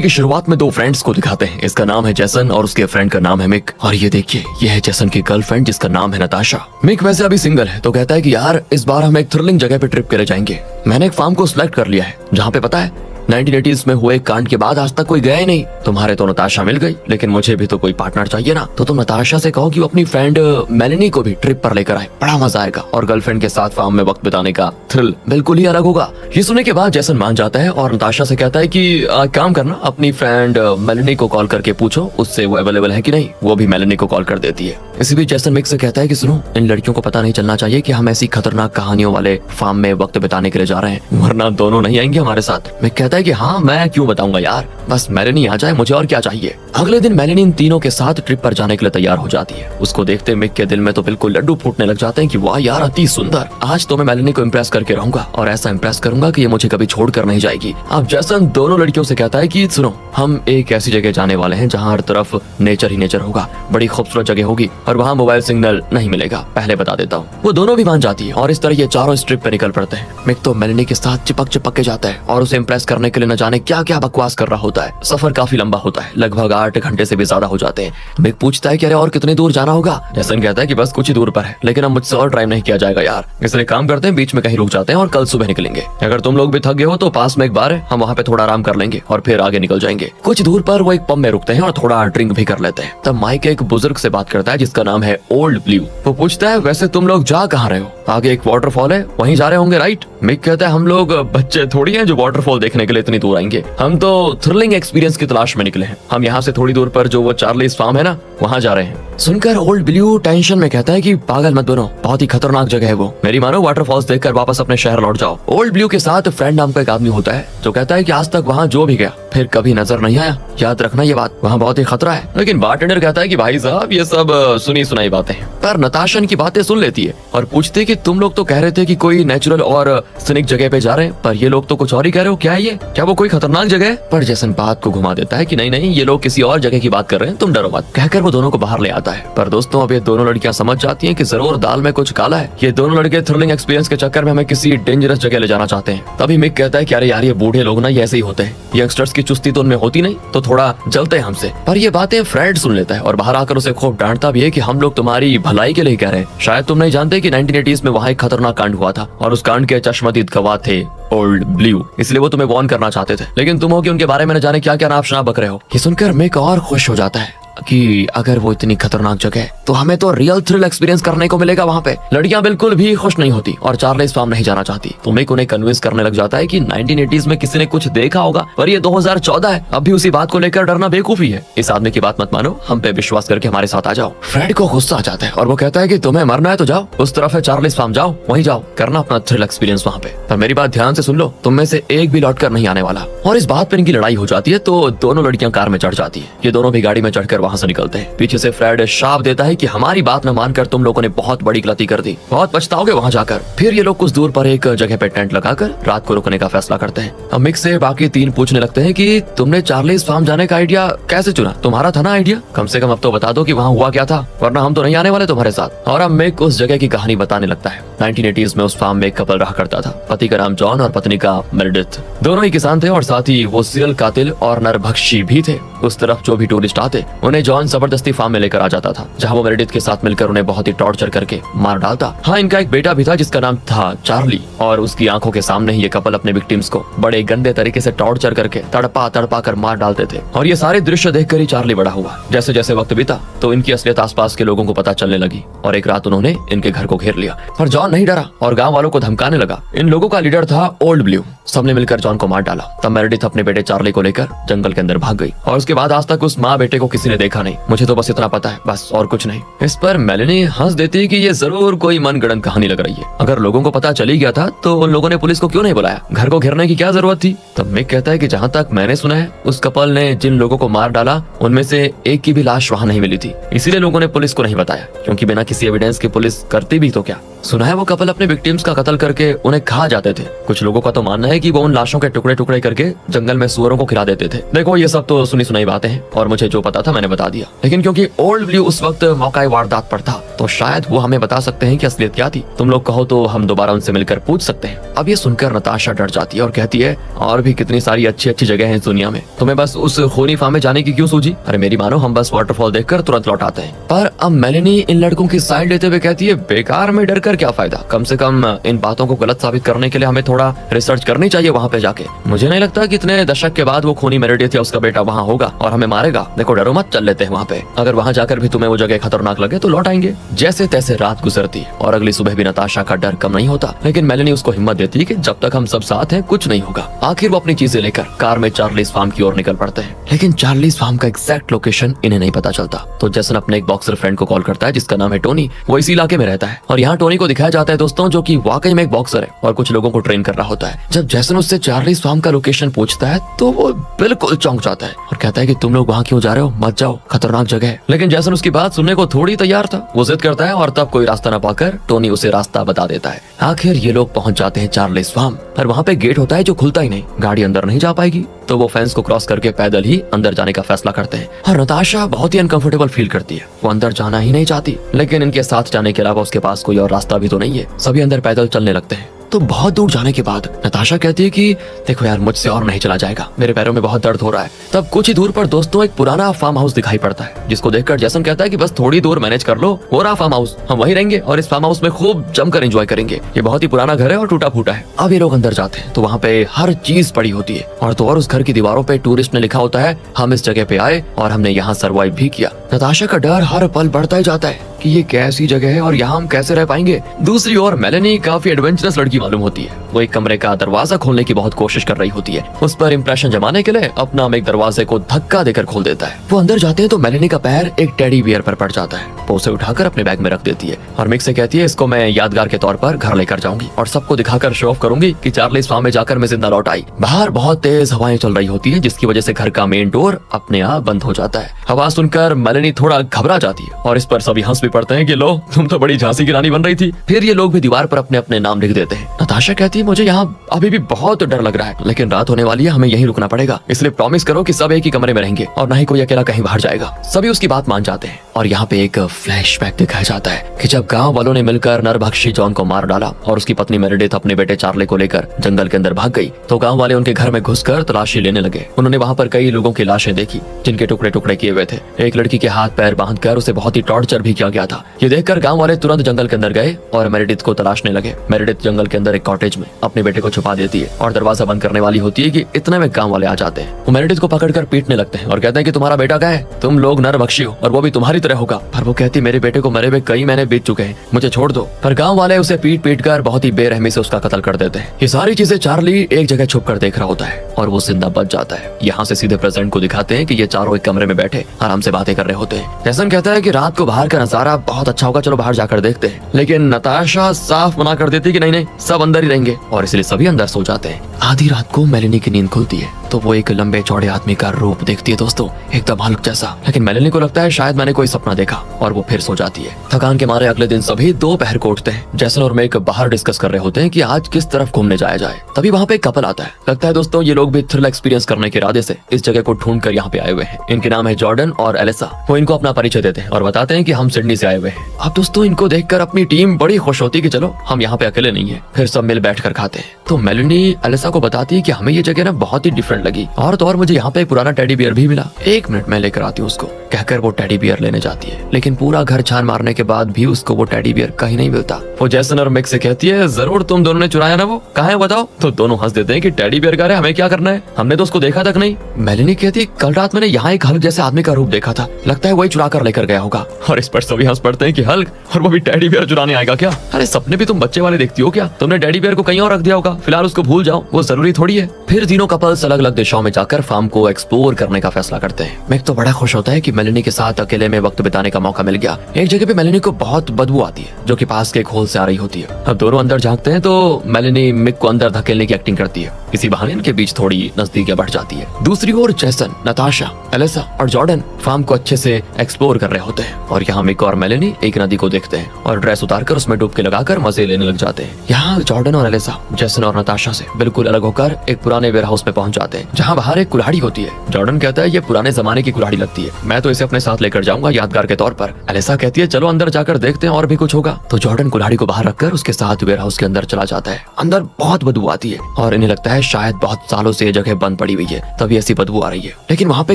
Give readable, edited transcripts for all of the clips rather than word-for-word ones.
की शुरुआत में दो फ्रेंड्स को दिखाते हैं। इसका नाम है जैसन और उसके फ्रेंड का नाम है मिक। और ये देखिए, ये है जैसन की गर्लफ्रेंड जिसका नाम है नताशा। मिक वैसे अभी सिंगल है तो कहता है कि यार इस बार हम एक थ्रिलिंग जगह पे ट्रिप के लिए जाएंगे। मैंने एक फार्म को सिलेक्ट कर लिया है जहाँ पे पता है 1980s में हुए कांड के बाद आज तक कोई गया ही नहीं। तुम्हारे तो नताशा मिल गई, लेकिन मुझे भी तो कोई पार्टनर चाहिए ना। तो तुम नताशा से कहो कि वो अपनी फ्रेंड मेलेनी को भी ट्रिप पर लेकर आए, बड़ा मजा आएगा और गर्लफ्रेंड के साथ फार्म में वक्त बिताने का थ्रिल बिल्कुल ही अलग होगा। ये सुनने के बाद जैसन मान जाता है और नताशा से कहता है कि काम करना, अपनी फ्रेंड मेलेनी को कॉल करके पूछो उससे वो अवेलेबल है कि नहीं। वो भी मेलेनी को कॉल कर देती है। इसी बीच जैसन मिक से कहता है कि सुनो, इन लड़कियों को पता नहीं चलना चाहिए कि हम ऐसी खतरनाक कहानियों वाले फार्म में वक्त बिताने के लिए जा रहे हैं, वरना दोनों नहीं आएंगे हमारे साथ। मिक कहता है कि हाँ, मैं क्यों बताऊंगा यार, बस मेलेनी आ जाए, मुझे और क्या चाहिए। अगले दिन मेलेनी इन तीनों के साथ ट्रिप पर जाने के लिए तैयार हो जाती है। उसको देखते मिक के दिल में तो बिल्कुल लड्डू फूटने लग जाते हैं कि वाह यार, अति सुंदर, आज तो मैं मेलेनी को इम्प्रेस करके रहूंगा और ऐसा इम्प्रेस करूंगा कि ये मुझे कभी छोड़कर नहीं जाएगी। अब जैसन दोनों लड़कियों से कहता है कि सुनो, हम एक ऐसी जगह जाने वाले हैं जहाँ हर तरफ नेचर ही नेचर होगा, बड़ी खूबसूरत जगह होगी और वहाँ मोबाइल सिग्नल नहीं मिलेगा, पहले बता देता हूँ। वो दोनों भी मान जाती है और इस तरह ये चारों इस ट्रिप पे निकल पड़ते हैं। मिक तो मेलेनी के साथ चिपक चिपक के जाता है और उसे इम्प्रेस करने के लिए न जाने क्या क्या बकवास कर रहा होता है। सफर काफी लंबा होता है, लगभग 8 घंटे से भी ज्यादा हो जाते हैं। मिक पूछता है कि अरे और कितनी दूर जाना होगा। जैसन कहता है कि बस कुछ ही दूर पर है, लेकिन अब मुझसे और ड्राइव नहीं किया जाएगा यार, इसलिए काम करते हैं बीच में कहीं रुक जाते हैं और कल सुबह निकलेंगे। अगर तुम लोग भी थक गए हो तो पास में एक बार है, हम वहाँ पे थोड़ा आराम कर लेंगे और फिर आगे निकल जाएंगे। कुछ दूर पर वो एक पब में रुकते हैं और थोड़ा ड्रिंक भी कर लेते हैं। तब माइक एक बुजुर्ग से बात करता है जिसका नाम है ओल्ड ब्लू। वो पूछता है वैसे तुम लोग जा कहाँ रहे हो? आगे एक वाटरफॉल है, वहीं जा रहे होंगे राइट? मिक कहता है हम लोग बच्चे थोड़ी हैं जो वाटरफॉल देखने के लिए इतनी दूर आएंगे, हम तो थ्रिलिंग एक्सपीरियंस की तलाश में निकले हैं। हम यहाँ से थोड़ी दूर पर जो वो चार्लीज फार्म है ना, वहाँ जा रहे हैं। सुनकर ओल्ड ब्लू टेंशन में कहता है कि पागल मत बनो, बहुत ही खतरनाक जगह है वो, मेरी मानो वाटरफॉल्स देखकर वापस अपने शहर लौट जाओ। ओल्ड ब्लू के साथ फ्रेंड नाम का एक आदमी होता है जो कहता है कि आज तक वहाँ जो भी गया फिर कभी नजर नहीं आया, याद रखना ये बात, वहाँ बहुत ही खतरा है। लेकिन बारटेंडर कहता है कि भाई साहब ये सब सुनी सुनाई बातें हैं। पर नताशा की बातें सुन लेती है और पूछती है कि तुम लोग तो कह रहे थे कि कोई नेचुरल और सीनिक जगह पे जा रहे हैं, पर ये लोग तो कुछ और ही कह रहे हो, क्या है ये, क्या वो कोई खतरनाक जगह है? पर जैसन बात को घुमा देता है कि नहीं नहीं, ये लोग किसी और जगह की बात कर रहे हैं, तुम डरो मत, कहकर वो दोनों को बाहर ले आता है। पर दोस्तों अब ये दोनों लड़कियां समझ जाती हैं कि जरूर दाल में कुछ काला है। ये दोनों लड़के थ्रिलिंग एक्सपीरियंस के चक्कर में हमें किसी डेंजरस जगह ले जाना चाहते हैं। तभी मिक कहता है कि अरे यार, ये बूढ़े लोग ना ये ऐसे ही होते हैं, यंगस्टर्स की चुस्ती तो उनमें होती नहीं, तो थोड़ा जलते हैं हमसे। पर ये बातें फ्रेड सुन लेता है और बाहर आकर उसे खूब डांटता भी है कि हम लोग तुम्हारी भलाई के लिए कह रहे हैं, शायद तुम नहीं जानते कि 1980s में वहाँ एक खतरनाक कांड हुआ था और उस कांड के चश्मदीद गवाह थे ओल्ड ब्लू, इसलिए वो तुम्हें वार्न करना चाहते थे, लेकिन तुम हो कि उनके बारे में न जाने क्या क्या नाप शनाप बक रहे हो। ये सुनकर मिक और खुश हो जाता है कि अगर वो इतनी खतरनाक जगह है तो हमें तो रियल थ्रिल एक्सपीरियंस करने को मिलेगा वहाँ पे। लड़कियां बिल्कुल भी खुश नहीं होती और चार्लीज फार्म नहीं जाना चाहती। तो मिक उन्हें कन्विंस करने लग जाता है कि 1980s में किसी ने कुछ देखा होगा, पर ये 2014 है, अब भी उसी बात को लेकर डरना बेवकूफी है। इस आदमी की बात मत मानो, हम पे विश्वास करके हमारे साथ आ जाओ। फ्रेड को गुस्सा आ जाता है और वो कहता है कि तुम्हें मरना है तो जाओ, उस तरफ है चार्लीज फार्म, जाओ वहीं जाओ, करना अपना थ्रिल एक्सपीरियंस वहाँ पे। पर मेरी बात ध्यान से सुन लो, तुम में से एक भी लौट कर नहीं आने वाला। और इस बात पर इनकी लड़ाई हो जाती है तो दोनों लड़कियां कार में चढ़ जाती है। ये दोनों भी गाड़ी में चढ़कर वहाँ से निकलते हैं। पीछे से फ्रेड शाप देता है कि हमारी बात न मानकर तुम लोगों ने बहुत बड़ी गलती कर दी, बहुत पछताओगे वहाँ जाकर। फिर ये लोग कुछ दूर पर एक जगह पे टेंट लगाकर रात को रुकने का फैसला करते हैं। अब मिक से बाकी तीन पूछने लगते हैं कि तुमने चार्लीज फार्म जाने का आइडिया कैसे चुना, तुम्हारा था ना आइडिया, कम से कम अब तो बता दो कि वहाँ हुआ क्या था, वरना हम तो नहीं आने वाले तुम्हारे साथ। और अब मिक उस जगह की कहानी बताने लगता है। 1980s में उस फार्म में एक कपल रहा करता था, पति का नाम जॉन और पत्नी का मेरेडिथ। दोनों ही किसान थे और साथ ही वो सीरियल कातिल और नरभक्षी भी थे। उस तरफ जो भी टूरिस्ट आते उन्हें जॉन जबरदस्ती फार्म में लेकर आ जाता था, जहाँ वो मेरेडिथ के साथ मिलकर उन्हें बहुत ही टॉर्चर करके मार डालता। हाँ, इनका एक बेटा भी था जिसका नाम था चार्ली, और उसकी आंखों के सामने ही ये कपल अपने विक्टिम्स को बड़े गंदे तरीके से टॉर्चर करके तड़पा तड़पा कर मार डालते थे। और ये सारे दृश्य देखकर ही चार्ली बड़ा हुआ। जैसे जैसे वक्त बीता तो इनकी असलियत आसपास के लोगों को पता चलने लगी और एक रात उन्होंने इनके घर को घेर लिया। पर जॉन नहीं डरा और गाँव वालों को धमकाने लगा। इन लोगों का लीडर था ओल्ड ब्लू। सबने मिलकर जॉन को मार डाला। तब मेरेडिथ अपने बेटे चार्ली को लेकर जंगल के अंदर भाग गई और उसके बाद आज तक उस माँ बेटे को किसी ने देखा नहीं। मुझे तो बस इतना पता है, बस और कुछ नहीं। इस पर मेलेनी हंस देती है कि ये जरूर कोई मनगढ़ंत कहानी लग रही है। अगर लोगों को पता चली गया था तो उन लोगों ने पुलिस को क्यों नहीं बुलाया, घर को घेरने की क्या जरूरत थी। तब मिक कहता है कि जहाँ तक मैंने सुना है उस कपल ने जिन लोगों को मार डाला उनमें से एक की भी लाश वहाँ नहीं मिली थी, इसीलिए लोगों ने पुलिस को नहीं बताया, क्योंकि बिना किसी एविडेंस के पुलिस करती भी तो क्या। सुना है वो कपल अपने विक्टिम्स का कत्ल करके उन्हें खा जाते थे। कुछ लोगों का तो मानना है कि वो उन लाशों के टुकड़े टुकड़े करके जंगल में सुअरों को खिला देते थे। देखो ये सब तो सुनी सुनाई बातें हैं और मुझे जो पता था मैंने बता दिया, लेकिन क्योंकि ओल्ड ब्लू उस वक्त मौका वारदात पर था तो शायद वो हमें बता सकते हैं कि असलियत क्या थी। तुम लोग कहो तो हम दोबारा उनसे मिलकर पूछ सकते हैं। अब ये सुनकर नताशा डर जाती है और कहती है और भी कितनी सारी अच्छी अच्छी जगह हैं इस दुनिया में, तुम्हें बस उस खूनी फार्म में जाने की क्यों सूझी? अरे मेरी मानो, हम बस वाटरफॉल देखकर तुरंत लौट आते हैं। पर अब मेलेनी इन लड़कों की साइड लेते हुए कहती है बेकार में डर कर क्या फायदा, कम से कम इन बातों को गलत साबित करने के लिए हमें थोड़ा रिसर्च करनी चाहिए वहाँ पे जाके। मुझे नहीं लगता कि इतने दशक के बाद वो खूनी मेरेडिथ या उसका बेटा वहाँ होगा और हमें मारेगा। देखो डरो मत, चल लेते हैं वहाँ पे। अगर वहाँ जाकर भी तुम्हें वो जगह खतरनाक लगे तो लौट आएंगे। जैसे तैसे रात गुजरती और अगली सुबह भी नताशा का डर कम नहीं होता, लेकिन मेलेनी उसको हिम्मत देती है कि जब तक हम सब साथ हैं कुछ नहीं होगा। आखिर वो अपनी चीजें लेकर कार में चार्लीज फार्म की ओर निकल पड़ते हैं, लेकिन चार्लीज फार्म का एग्जैक्ट लोकेशन इन्हें नहीं पता चलता। तो जैसन अपने एक बॉक्सर फ्रेंड को कॉल करता है जिसका नाम है टोनी। वो इसी इलाके में रहता है और यहाँ टोनी को दिखाया जाता है दोस्तों, जो कि वाकई में एक बॉक्सर है और कुछ लोगों को ट्रेन कर रहा होता है। जब जैसन उससे चार्लीज फार्म का लोकेशन पूछता है तो वो बिल्कुल चौंक जाता है और कहता है कि तुम लोग वहाँ क्यों जा रहे हो, मत जाओ, खतरनाक जगह है। लेकिन जैसन उसकी बात सुनने को थोड़ी तैयार था, वो जिद करता है और तब कोई रास्ता न पाकर टोनी उसे रास्ता बता देता है। आखिर ये लोग पहुंच जाते हैं चार्लीज फार्म, पर वहाँ पे गेट होता है जो खुलता ही नहीं, गाड़ी अंदर नहीं जा पाएगी। तो वो फेंस को क्रॉस करके पैदल ही अंदर जाने का फैसला करते हैं और नताशा बहुत ही अनकंफर्टेबल फील करती है। वो अंदर जाना ही नहीं चाहती, लेकिन इनके साथ जाने के अलावा उसके पास कोई और रास्ता भी तो नहीं है। सभी अंदर पैदल चलने लगते हैं। तो बहुत दूर जाने के बाद नताशा कहती है कि देखो यार, मुझसे और नहीं चला जाएगा, मेरे पैरों में बहुत दर्द हो रहा है। तब कुछ ही दूर पर दोस्तों एक पुराना फार्म हाउस दिखाई पड़ता है, जिसको देखकर जैसन कहता है कि बस थोड़ी दूर मैनेज कर लो, वो रहा फार्म हाउस, हम वहीं रहेंगे और इस फार्म हाउस में खूब जमकर एंजॉय करेंगे। ये बहुत ही पुराना घर है और टूटा फूटा है। अब ये लोग अंदर जाते हैं तो वहाँ पे हर चीज पड़ी होती है और तो और उस घर की दीवारों पे टूरिस्ट ने लिखा होता है हम इस जगह पे आए और हमने यहाँ सर्वाइव भी किया। नताशा का डर हर पल बढ़ता ही जाता है कि ये कैसी जगह है और यहाँ हम कैसे रह पाएंगे। दूसरी ओर मेलेनी काफी एडवेंचरस लड़की मालूम होती है। वो एक कमरे का दरवाजा खोलने की बहुत कोशिश कर रही होती है। उस पर इंप्रेशन जमाने के लिए अपना एक दरवाजे को धक्का देकर खोल देता है। वो अंदर जाते हैं तो मेलेनी का पैर एक टेडी बियर पर पड़ जाता है। वो उसे उठाकर अपने बैग में रख देती है और मिक से कहती है इसको मैं यादगार के तौर पर घर लेकर जाऊंगी और सबको दिखाकर शो ऑफ करूंगी कि चार्लीज फार्म में जाकर मैं जिंदा लौट आई। बाहर बहुत तेज हवाएं चल रही होती है, जिसकी वजह से घर का मेन डोर अपने आप बंद हो जाता है। आवाज सुनकर मेलेनी थोड़ा घबरा जाती है और इस पर सभी हंस भी पड़ते हैं कि लो, तुम तो बड़ी झांसी की रानी बन रही थी। फिर ये लोग भी दीवार पर अपने अपने नाम लिख देते हैं। नताशा कहती है मुझे यहाँ अभी भी बहुत डर लग रहा है, लेकिन रात होने वाली है, हमें यहीं रुकना पड़ेगा, इसलिए प्रॉमिस करो कि सब एक ही कमरे में रहेंगे और ना ही कोई अकेला कहीं बाहर जाएगा। सभी उसकी बात मान जाते हैं और यहाँ पे एक फ्लैशबैक दिखाया जाता है कि जब गांव वालों ने मिलकर नरभक्षी जॉन को मार डाला और उसकी पत्नी मेरेडिथ अपने बेटे चार्ली को लेकर जंगल के अंदर भाग गई, तो गांव वाले उनके घर में घुसकर तलाशी लेने लगे। उन्होंने वहाँ पर कई लोगों की लाशें देखी जिनके टुकड़े टुकड़े किए हुए थे। एक लड़की के हाथ पैर बांधकर उसे बहुत ही टॉर्चर भी किया गया था। ये देखकर गांव वाले तुरंत जंगल के अंदर गए और मेरेडिथ को तलाशने लगे। मेरेडिथ जंगल के अंदर एक कॉटेज में अपने बेटे को छुपा देती है और दरवाजा बंद करने वाली होती है कि इतने में गांव वाले आ जाते हैं। वो मेरेडिथ को पकड़कर पीटने लगते हैं और कहते हैं कि तुम्हारा बेटा कहाँ है, तुम लोग नरभक्षी हो और वो भी तुम्हारी तरह होगा। पर वो कहती मेरे बेटे को मरे हुए कई महीने बीत चुके हैं, मुझे छोड़ दो। पर गांव वाले उसे पीट पीट कर बहुत ही बेरहमी से उसका कत्ल कर देते हैं। ये सारी चीजें चार्ली एक जगह छुप कर देख रहा होता है और वो जिंदा बच जाता है। यहाँ से सीधे प्रेजेंट को दिखाते हैं कि ये चारों एक कमरे में बैठे आराम से बातें कर रहे होते हैं। जैसन कहता है कि रात को बाहर का नजारा बहुत अच्छा होगा, चलो बाहर जाकर देखते हैं। लेकिन नताशा साफ मना कर देती कि नहीं नहीं, सब अंदर ही रहेंगे और इसलिए सभी अंदर सो जाते हैं। आधी रात को मेलेनी की नींद खुलती है तो वो एक लंबे चौड़े आदमी का रूप देखती है दोस्तों, एकदम हल्क जैसा। लेकिन मेलेनी को लगता है शायद मैंने कोई सपना देखा और वो फिर सो जाती है। थकान के मारे अगले दिन सभी दोपहर को उठते हैं। जैसन और मेक बाहर डिस्कस कर रहे होते हैं कि आज किस तरफ घूमने जाया जाए। तभी वहाँ पे एक कपल आता है। लगता है दोस्तों ये लोग भी थ्रिल एक्सपीरियंस करने के इरादे से इस जगह को ढूंढ कर यहाँ पे आए हुए हैं। इनके नाम है जॉर्डन और एलिसा। वो इनको अपना परिचय देते हैं और बताते हैं कि हम सिडनी से आए हुए हैं। अब दोस्तों इनको देखकर अपनी टीम बड़ी खुश होती है कि चलो हम यहाँ पे अकेले नहीं है। फिर सब मिल बैठ कर खाते हैं। तो मेलेनी एलिसा को बताती है कि हमें ये जगह ना बहुत ही डिफरेंट लगी और तो और मुझे यहाँ पे एक पुराना टेडी बियर भी मिला, 1 मिनट में लेकर आती हूँ उसको, कहकर वो टेडी बियर लेने जाती है। लेकिन पूरा घर छान मारने के बाद भी उसको वो टेडी बियर कहीं नहीं मिलता। वो जैसन और मिक से कहती है जरूर तुम दोनों ने चुराया ना, वो कहाँ है बताओ। तो दोनों हंस देते हैं कि टेडी बियर का है, हमें क्या करना है, हमने तो उसको देखा तक नहीं। मेलेनी कहती है कल रात मैंने यहाँ एक हल्क जैसे आदमी का रूप देखा था, लगता है वही चुरा कर लेकर गया होगा। और इस पर सभी हंस पड़ते हैं कि हल्क और वो भी टेडी बियर चुराने आएगा क्या? अरे सपने भी तुम बच्चे वाले देखती हो क्या? तुमने टेडी बियर को कहीं और रख दिया होगा, फिलहाल उसको भूल जाओ, वो जरूरी थोड़ी है। फिर तीनों कपल्स अलग अलग दिशाओं में जाकर फार्म को एक्सप्लोर करने का फैसला करते हैं। मिक तो बड़ा खुश होता है कि मेलेनी के साथ अकेले में वक्त बिताने का मौका मिल गया। एक जगह पे मेलेनी को बहुत बदबू आती है जो कि पास के एक होल से आ रही होती है। अब दोनों अंदर झांकते हैं तो मेलेनी मिक को अंदर धकेलने की एक्टिंग करती है इसी बहाने इनके बीच थोड़ी नजदीकियां बढ़ जाती है। दूसरी ओर जैसन, नताशा, एलिसा और जॉर्डन फार्म को अच्छे से एक्सप्लोर कर रहे होते हैं और यहाँ मिक और मेलेनी एक नदी को देखते हैं और ड्रेस उतारकर उसमें डुबकी लगाकर मजे लेने लग जाते हैं। यहाँ जॉर्डन और एलिसा जैसन और नताशा से बिल्कुल अलग होकर एक पुराने वेयर हाउस में पहुंच जाते हैं जहाँ बाहर एक कुल्हाड़ी होती है। जॉर्डन कहता है ये पुराने जमाने की कुल्हाड़ी लगती है, मैं तो इसे अपने साथ लेकर जाऊंगा यादगार के तौर पर। एलिसा कहती है चलो अंदर जाकर देखते हैं और भी कुछ होगा। तो जॉर्डन कुल्हाड़ी को बाहर रखकर उसके साथ वेयर हाउस के अंदर चला जाता है। अंदर बहुत बदबू आती है और इन्हें लगता है शायद बहुत सालों से ये जगह बंद पड़ी हुई है तभी ऐसी बदबू आ रही है। लेकिन वहाँ पे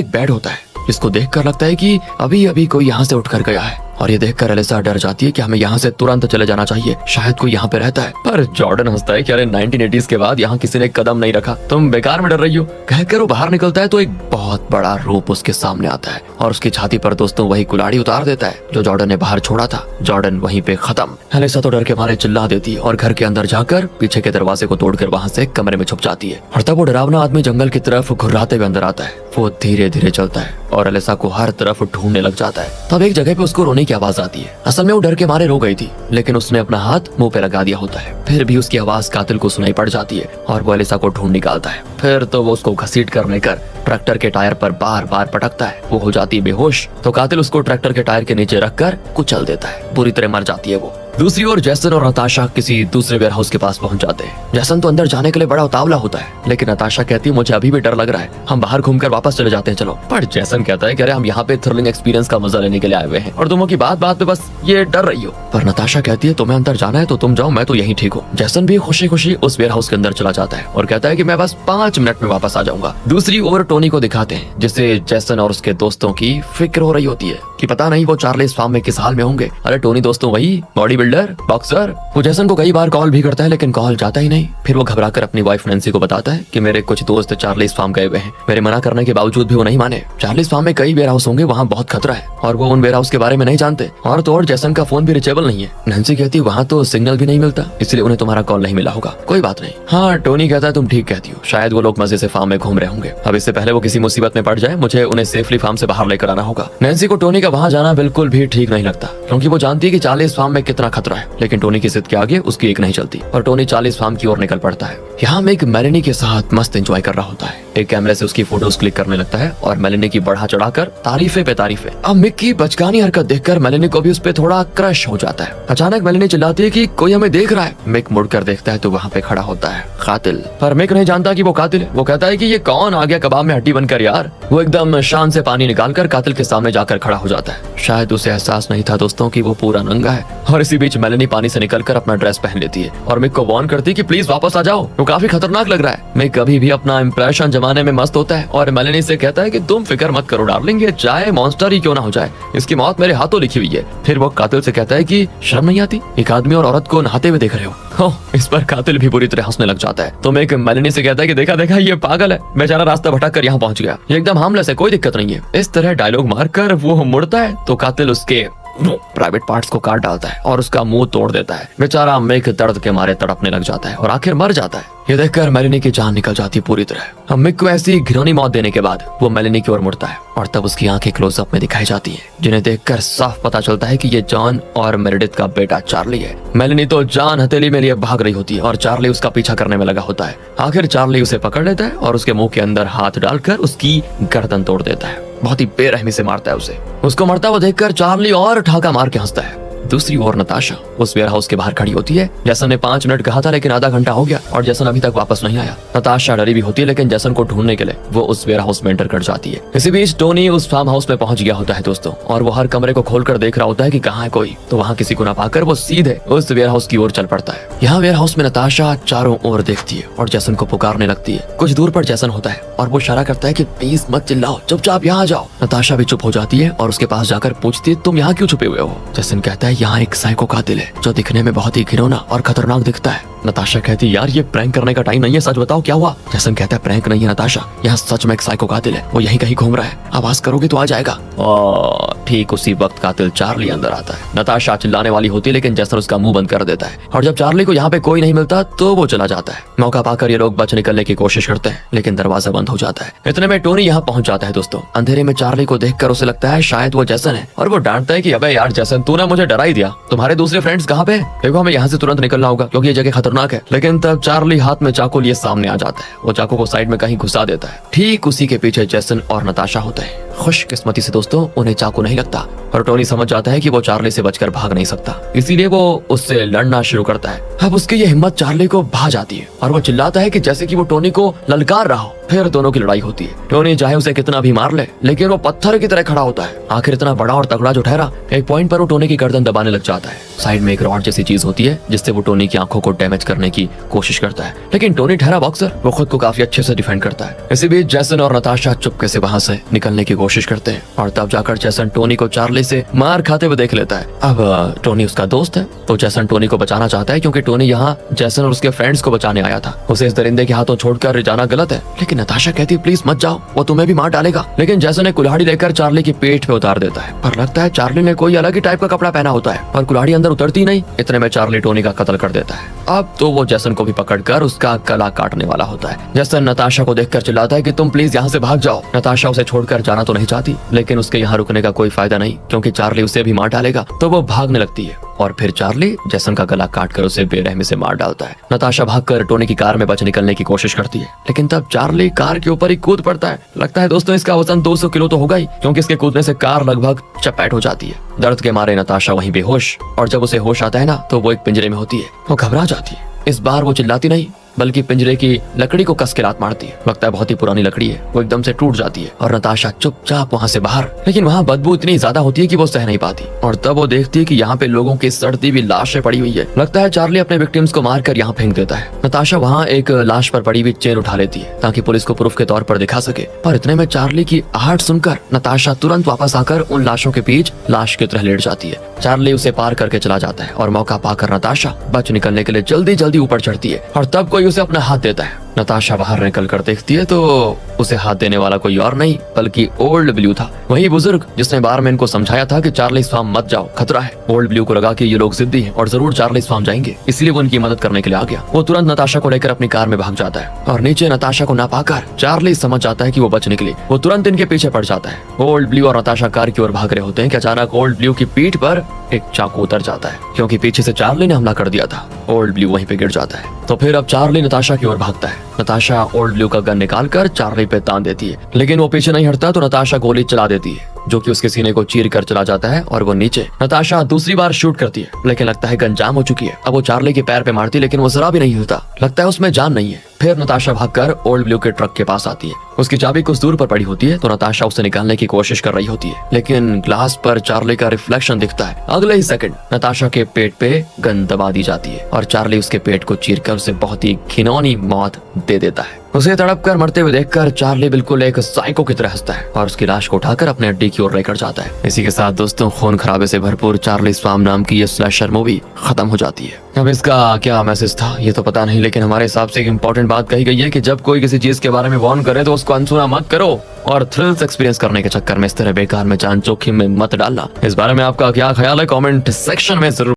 एक बेड होता है जिसको देखकर लगता है कि अभी अभी कोई यहाँ से उठकर गया है और ये देखकर एलिसा डर जाती है कि हमें यहाँ से तुरंत चले जाना चाहिए, शायद कोई यहाँ पे रहता है। पर जॉर्डन हंसता है कि अरे 1980s के बाद यहाँ किसी ने कदम नहीं रखा, तुम बेकार में डर रही हो। कहकर वो बाहर निकलता है तो एक बहुत बड़ा रूप उसके सामने आता है और उसकी छाती पर दोस्तों वही कुल्हाड़ी उतार देता है जो जॉर्डन ने बाहर छोड़ा था। जॉर्डन वहीं पे खत्म। एलिसा तो डर के मारे चिल्ला देती है और घर के अंदर जाकर पीछे के दरवाजे को तोड़कर वहाँ से कमरे में छुप जाती है। और तब वो डरावना आदमी जंगल की तरफ घुर्राते हुए अंदर आता है। वो धीरे धीरे चलता है और एलिसा को हर तरफ ढूंढने लग जाता है। तब एक जगह पे उसको रोने की आवाज आती है। असल में वो डर के मारे रो गई थी लेकिन उसने अपना हाथ मुंह पे लगा दिया होता है। फिर भी उसकी आवाज कातिल को सुनाई पड़ जाती है और वो एलिसा को ढूंढ निकालता है। फिर तो वो उसको घसीट कर लेकर ट्रैक्टर के टायर पर बार बार पटकता है। वो हो जाती है बेहोश तो कातिल उसको ट्रैक्टर के टायर के नीचे रखकर कुचल देता है। बुरी तरह मर जाती है वो। दूसरी ओर जैसन और नताशा किसी दूसरे वेयर हाउस के पास पहुंच जाते हैं। जैसन तो अंदर जाने के लिए बड़ा उतावला होता है लेकिन नताशा कहती है मुझे अभी भी डर लग रहा है, हम बाहर घूमकर वापस चले जाते हैं चलो। पर जैसन कहता है कि अरे हम यहाँ पे थ्रिलिंग एक्सपीरियंस का मजा लेने के लिए आए हुए हैं और तुम की बात बात पे बस ये डर रही हो। पर नताशा कहती है तुम्हें अंदर जाना है तो तुम जाओ, मैं तो यहीं ठीक हूँ। जैसन भी खुशी खुशी उस वेयर हाउस के अंदर चला जाता है और कहता है कि मैं बस 5 मिनट में वापस आ जाऊंगा। दूसरी ओर टोनी को दिखाते हैं जिसे जैसन और उसके दोस्तों की फिक्र हो रही होती है कि पता नहीं वो चार्लीज फार्म में किस हाल में होंगे। अरे टोनी दोस्तों वही बॉडी बिल्डर बॉक्सर। वो जैसन को कई बार कॉल भी करता है लेकिन कॉल जाता ही नहीं। फिर वो घबराकर अपनी वाइफ नैन्सी को बताता है कि मेरे कुछ दोस्त चार्लीज फार्म गए हुए हैं। मेरे मना करने के बावजूद भी वो नहीं माने। चार्लीज फार्म में कई वेयर हाउस होंगे, वहाँ बहुत खतरा है और वो उन वेयर हाउस के बारे में नहीं जानते। और तो और जैसन का फोन भी रिचेबल नहीं है। नैन्सी कहती है वहाँ तो सिग्नल भी नहीं मिलता इसलिए उन्हें तुम्हारा कॉल नहीं मिला होगा। कोई बात नहीं। हाँ टोनी कहता है तुम ठीक कहती हो, शायद वो लोग मजे से फार्म में घूम रहे होंगे। अब इससे पहले वो किसी मुसीबत में पड़ जाए मुझे उन्हें सेफली फार्म से बाहर लेकर आना होगा। नैन्सी को टोनी का वहाँ जाना बिल्कुल भी ठीक नहीं लगता क्योंकि वो जानती है कि चार्लीज फार्म में कितना खतरा है। लेकिन टोनी की जिद के आगे उसकी एक नहीं चलती और टोनी चार्लीज फार्म की ओर निकल पड़ता है। यहाँ मिक मेलेनी के साथ मस्त एंजॉय कर रहा होता है। एक कैमरे से उसकी फोटोज क्लिक करने लगता है और मेलेनी की बढ़ा चढ़ाकर तारीफे पे तारीफे। अब मिक की बचकानी हरकत देखकर मेलेनी को भी उस पे थोड़ा क्रश हो जाता है। अचानक मेलेनी चिल्लाती है कि कोई हमें देख रहा है। मिक मुड़कर देखता है तो वहाँ पे खड़ा होता है कातिल। पर मिक नहीं जानता कि वो कातिल है। वो कहता है कि ये कौन आ गया कबाब में हड्डी बनकर यार। वो एकदम शान से पानी निकालकर कातिल के सामने जाकर खड़ा हो जाता है। शायद उसे एहसास नहीं था दोस्तों कि वो पूरा नंगा है। और इसी बीच मेलेनी पानी से निकलकर अपना ड्रेस पहन लेती है और मिक को वार्न करती है कि प्लीज वापस आ जाओ, वो काफी खतरनाक लग रहा है। मिक कभी भी अपना इंप्रेशन जमाने में मस्त होता है और मेलेनी से कहता है कि तुम फिक्र मत करो डार्लिंग, ये चाहे मॉन्स्टर ही क्यों ना हो जाए, इसकी मौत मेरे हाथों लिखी हुई है। फिर वो कातिल से कहता है कि शर्म नहीं आती, एक आदमी और औरत को नहाते हुए देख रहे हो। इस पर कातिल भी बुरी तरह हंसने लग जाता है। तो मिक मेलेनी से कहता है कि देखा देखा ये पागल है, बेचारा रास्ता भटक कर यहाँ पहुंच गया, ये एकदम हार्मलेस है, कोई दिक्कत नहीं है। इस तरह डायलॉग मारकर वो मुड़ता है तो कातिल उसके प्राइवेट पार्ट्स को काट डालता है और उसका मुंह तोड़ देता है। बेचारा मिक दर्द के मारे तड़पने लग जाता है और आखिर मर जाता है। ये देखकर मेलेनी की जान निकल जाती है पूरी तरह। मिक को ऐसी घिनौनी मौत देने के बाद वो मेलेनी की ओर मुड़ता है और तब उसकी आंखें क्लोजअप में दिखाई जाती हैं जिन्हें देखकर साफ पता चलता है कि ये जॉन और मेरेडिथ का बेटा चार्ली है। मेलेनी तो जान हथेली में लिए भाग रही होती है और चार्ली उसका पीछा करने में लगा होता है। आखिर चार्ली उसे पकड़ लेता है और उसके मुंह के अंदर हाथ डालकर उसकी गर्दन तोड़ देता है। बहुत ही बेरहमी से मारता है उसे। उसको मरता हुआ देखकर चार्ली और ठाका मार के हंसता है। दूसरी ओर नताशा उस वेयर हाउस के बाहर खड़ी होती है। जैसन ने 5 मिनट कहा था लेकिन आधा घंटा हो गया और जैसन अभी तक वापस नहीं आया। नताशा डरी भी होती है लेकिन जैसन को ढूंढने के लिए वो उस वेयर हाउस में एंटर कर जाती है। इसी बीच टोनी उस फार्म हाउस में पहुंच गया होता है दोस्तों और वो हर कमरे को खोलकर देख रहा होता है कि कहाँ है कोई। तो वहाँ किसी को न पाकर वो सीधे उस वेयर हाउस की ओर चल पड़ता है। यहाँ वेयर हाउस में नताशा चारों ओर देखती है और जैसन को पुकारने लगती है। कुछ दूर पर जैसन होता है और वो इशारा करता है कि प्लीज मत चिल्लाओ, चुपचाप यहाँ जाओ। नताशा भी चुप हो जाती है और उसके पास जाकर पूछती है तुम यहाँ क्यों छुपे हुए हो। जैसन कहता है यहाँ एक साइको कातिल है जो दिखने में बहुत ही घिनौना और खतरनाक दिखता है। नताशा कहती है यार ये प्रैंक करने का टाइम नहीं है, सच बताओ क्या हुआ। जैसन कहता है प्रैंक नहीं है नताशा, यहाँ सच में एक साइको कातिल है, वो यहीं कहीं घूम रहा है, आवाज करोगे तो आ जाएगा। ठीक उसी वक्त कातिल चार्ली अंदर आता है। नताशा चिल्लाने वाली होती है लेकिन जैसन उसका मुंह बंद कर देता है और जब चार्ली को यहाँ पे कोई नहीं मिलता तो वो चला जाता है। मौका पाकर ये लोग बच निकलने की कोशिश करते हैं लेकिन दरवाजा बंद हो जाता है। इतने में टोनी यहाँ पहुंच जाता है दोस्तों। अंधेरे में चार्ली को देखकर उसे लगता है शायद वो जैसन है और वो डांटता है कि अबे यार जैसन तूने मुझे डरा ही दिया, तुम्हारे दूसरे फ्रेंड्स कहाँ पे? देखो हमें यहाँ से तुरंत निकलना होगा क्योंकि ये जगह खतरनाक खतरनाक है। लेकिन तब चार्ली हाथ में चाकू लिए सामने आ जाता है। वो चाकू को साइड में कहीं घुसा देता है। ठीक उसी के पीछे जेसन और नताशा होते हैं। खुशकिस्मती से दोस्तों उन्हें चाकू नहीं लगता और टोनी समझ जाता है कि वो चार्ली से बचकर भाग नहीं सकता, इसीलिए वो उससे लड़ना शुरू करता है। अब उसकी ये हिम्मत चार्ली को भा जाती है और वो चिल्लाता है कि जैसे कि वो टोनी को ललकार रहा हो। फिर दोनों की लड़ाई होती है। टोनी चाहे उसे कितना भी मार ले, लेकिन वो पत्थर की तरह खड़ा होता है। आखिर इतना बड़ा और तगड़ा जो ठहरा, एक पॉइंट पर वो टोनी की गर्दन दबाने लग जाता है। साइड में एक रॉड जैसी चीज होती है जिससे वो टोनी की आंखों को डैमेज करने की कोशिश करता है, लेकिन टोनी ठहरा बॉक्सर, वो खुद को काफी अच्छे से डिफेंड करता है। इसी बीच जैसन और नताशा चुपके से वहां से निकलने की कोशिश करते हैं और तब जाकर जैसन टोनी को चार्ली से मार खाते हुए देख लेता है। अब टोनी उसका दोस्त है तो जैसन टोनी को बचाना चाहता है, क्योंकि टोनी यहाँ जैसन और उसके फ्रेंड्स को बचाने आया था। उसे इस दरिंदे के हाथों छोड़कर जाना गलत है, लेकिन नताशा कहती है प्लीज मत जाओ, वो तुम्हें भी मार डालेगा। लेकिन जैसन एक कुल्हाड़ी लेकर चार्ली की पेट पे उतार देता है, पर लगता है चार्ली ने कोई अलग ही टाइप का कपड़ा पहना होता है और कुल्हाड़ी अंदर उतरती नहीं। इतने में चार्ली टोनी का कत्ल कर देता है। अब तो वो जैसन को भी पकड़कर उसका गला काटने वाला होता है। जैसन नताशा को देखकर चिल्लाता है कि तुम प्लीज यहाँ से भाग जाओ। नताशा उसे छोड़कर जाना तो नहीं चाहती, लेकिन उसके यहाँ रुकने का कोई फायदा नहीं, क्योंकि चार्ली उसे भी मार डालेगा। तो वो भागने लगती है और फिर चार्ली जैसन का गला काटकर उसे बेरहमी से मार डालता है। नताशा भागकर टोनी की कार में बच निकलने की कोशिश करती है, लेकिन तब चार्ली कार के ऊपर ही कूद पड़ता है। लगता है दोस्तों इसका वजन 200 किलो तो होगा ही, क्योंकि इसके कूदने से कार लगभग चपेट हो जाती है। दर्द के मारे नताशा वहीं बेहोश, और जब उसे होश आता है ना तो वो एक पिंजरे में होती है। वो घबरा जाती है। इस बार वो चिल्लाती नहीं, बल्कि पिंजरे की लकड़ी को कस के लात मारती है। लगता है बहुत ही पुरानी लकड़ी है, वो एकदम से टूट जाती है और नताशा चुपचाप वहाँ से बाहर। लेकिन वहाँ बदबू इतनी ज्यादा होती है कि वो सह नहीं पाती, और तब वो देखती है कि यहाँ पे लोगों की सड़ती हुई लाशें पड़ी हुई है। लगता है चार्ली अपने विक्टिम्स को मारकर यहाँ फेंक देता है। नताशा वहाँ एक लाश पर पड़ी हुई चेन उठा लेती है ताकि पुलिस को प्रूफ के तौर पर दिखा सके, पर इतने में चार्ली की आहट सुनकर नताशा तुरंत वापस आकर उन लाशों के बीच लाश की तरह लेट जाती है। चार्ली उसे पार करके चला जाता है और मौका पाकर नताशा बच निकलने के लिए जल्दी जल्दी ऊपर चढ़ती है, और तब कोई उसे अपना हाथ देता है। नताशा बाहर निकल कर देखती है तो उसे हाथ देने वाला कोई और नहीं बल्कि ओल्ड ब्लू था, वही बुजुर्ग जिसने बारमैन को समझाया था कि चार्लीज फार्म मत जाओ, खतरा है। ओल्ड ब्लू को लगा कि ये लोग जिद्दी हैं और जरूर चार्लीज फार्म जाएंगे, इसलिए वो उनकी मदद करने के लिए आ गया। वो तुरंत नताशा को लेकर अपनी कार में भाग जाता है और नीचे नताशा को ना पाकर चार्ली समझ जाता है कि वो बच निकली। वो तुरंत इनके पीछे पड़ जाता है। ओल्ड ब्लू और नताशा कार की ओर भाग रहे होते हैं कि अचानक ओल्ड ब्लू की पीठ पर एक चाकू उतर जाता है, क्योंकि पीछे से चार्ली ने हमला कर दिया था। ओल्ड ब्लू वहीं पे गिर जाता है। तो फिर अब चार्ली नताशा की ओर भागता है। नताशा ओल्ड ब्लू का गन निकालकर चार्ली पे तान देती है, लेकिन वो पीछे नहीं हटता तो नताशा गोली चला देती है, जो कि उसके सीने को चीर कर चला जाता है और वो नीचे। नताशा दूसरी बार शूट करती है, लेकिन लगता है गन जाम हो चुकी है। अब वो चार्ली के पैर पे मारती है, लेकिन वो जरा भी नहीं हिलता। लगता है उसमें जान नहीं है। फिर नताशा भागकर ओल्ड ब्लू के ट्रक के पास आती है। उसकी चाबी कुछ दूर पर पड़ी होती है, तो नताशा उसे निकालने की कोशिश कर रही होती है, लेकिन ग्लास पर चार्ली का रिफ्लेक्शन दिखता है। अगले ही सेकंड नताशा के पेट पे गन दबा दी जाती है और चार्ली उसके पेट को चीरकर उसे बहुत ही घिनौनी मौत दे देता है। उसे तड़प कर मरते हुए देखकर चार्ली बिल्कुल एक साइको की तरह हंसता है और उसकी लाश को उठाकर अपने अड्डे की ओर लेकर जाता है। इसी के साथ दोस्तों खून खराबे से भरपूर चार्लीज फार्म नाम की ये स्लैशर मूवी खत्म हो जाती है। अब इसका क्या मैसेज था ये तो पता नहीं, लेकिन हमारे हिसाब से एक इम्पोर्टेंट बात कही गई है कि जब कोई किसी चीज के बारे में वार्न करे तो उसको अनसुना मत करो, और थ्रिल्स एक्सपीरियंस करने के चक्कर में इस तरह बेकार में जान जोखिम में मत डालना। इस बारे में आपका क्या ख्याल है कमेंट सेक्शन में जरूर